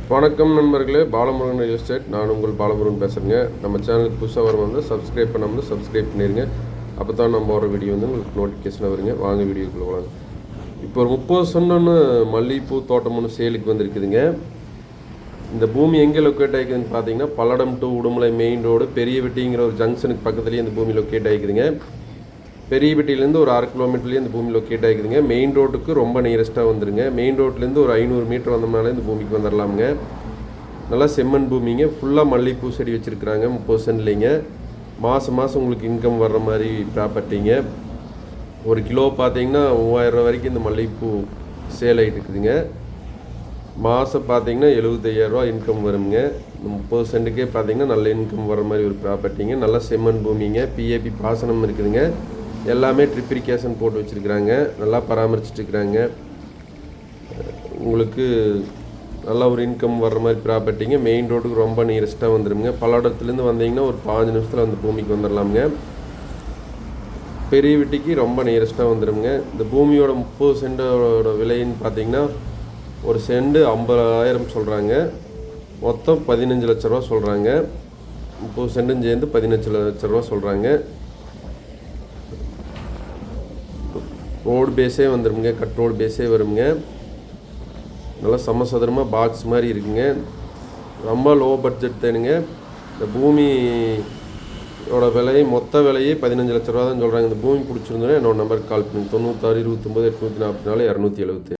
வணக்கம் நண்பர்களே, Balamurugan real estate. நான் உங்கள் பாலமுருகன் பேசுகிறேங்க. நம்ம சேனலுக்கு புதுசாக வர வந்து சப்ஸ்கிரைப் பண்ணாமல் சப்ஸ்கிரைப் பண்ணிடுங்க. அப்போ தான் நம்ம போகிற வீடியோ வந்து உங்களுக்கு நோட்டிஃபிகேஷனாக வருங்க. வாங்க வீடியோக்குள்ளே வாங்க. இப்போ ஒரு 30 சென்ட் மல்லிகைப்பூ தோட்டம் ஒன்று சேலுக்கு வந்திருக்குதுங்க. இந்த பூமி எங்கே லொக்கேட் ஆகிக்குதுன்னு பார்த்தீங்கன்னா, Palladam to Udumalai main road பெரியவெட்டிங்கிற ஒரு ஜங்ஷனுக்கு பக்கத்துலேயே இந்த பூமி லொக்கேட் ஆகிக்குதுங்க. பெரியவெட்டிலேருந்து ஒரு 1/2 கிலோமீட்டர்லேயே இந்த பூமி லொக்கேட் ஆகிக்குதுங்க. மெயின் ரோட்டுக்கு ரொம்ப நியரஸ்ட்டாக வந்துருங்க. மெயின் ரோட்லேருந்து ஒரு 500 மீட்டர் வந்தோம்னாலே இந்த பூமிக்கு வந்துடலாமுங்க. நல்லா செம்மண் பூமிங்க. ஃபுல்லாக மல்லிகைப்பூ செடி வச்சுருக்குறாங்க. 30 சென்ட்லேங்க. மாதம் உங்களுக்கு இன்கம் வர்ற மாதிரி ப்ராப்பர்ட்டிங்க. ஒரு கிலோ பார்த்தீங்கன்னா 3000 ரூபா வரைக்கும் இந்த மல்லிகைப்பூ சேல் ஆகிட்டு இருக்குதுங்க. மாதம் பார்த்தீங்கன்னா 75,000 ரூபா இன்கம் வருங்க. 30 சென்ட்டுக்கே பார்த்தீங்கன்னா நல்ல இன்கம் வர மாதிரி ஒரு ப்ராப்பர்ட்டிங்க. நல்லா செம்மண் பூமிங்க. பிஏபி பாசனம் இருக்குதுங்க. எல்லாமே ட்ரிப் இரிகேஷன் போட்டு வச்சுருக்குறாங்க. நல்லா பராமரிச்சுட்ருக்குறாங்க. உங்களுக்கு நல்லா ஒரு இன்கம் வர்ற மாதிரி ப்ராப்பர்ட்டிங்க. மெயின் ரோட்டுக்கு ரொம்ப நியரஸ்ட்டாக வந்துடுங்க. பல்லடத்துலேருந்து வந்தீங்கன்னா ஒரு 15 நிமிஷத்தில் அந்த பூமிக்கு வந்துடலாமுங்க. பெரியவெட்டிக்கு ரொம்ப நியரஸ்ட்டாக வந்துடுங்க. இந்த பூமியோட 30 சென்டோட விலைன்னு பார்த்தீங்கன்னா, ஒரு சென்ட் 50,000 சொல்கிறாங்க. மொத்தம் 15 லட்ச ரூபா சொல்கிறாங்க. 30 சென்ட்டும் சேர்ந்து 15 லட்ச ரூபா சொல்கிறாங்க. ரோடு பேஸே வந்துடுங்க. கட் ரோடு பேஸே வருங்க. நல்லா சமசதுரமாக பாக்ஸ் மாதிரி இருக்குங்க. ரொம்ப லோ பட்ஜெட் தானுங்க. இந்த பூமியோட விலை மொத்த விலையே 15 லட்ச ரூபா தான் சொல்கிறாங்க. இந்த பூமி பிடிச்சிருந்தோன்னா என்னோட நம்பருக்கு கால் பண்ணுங்க. 96 29 844 270.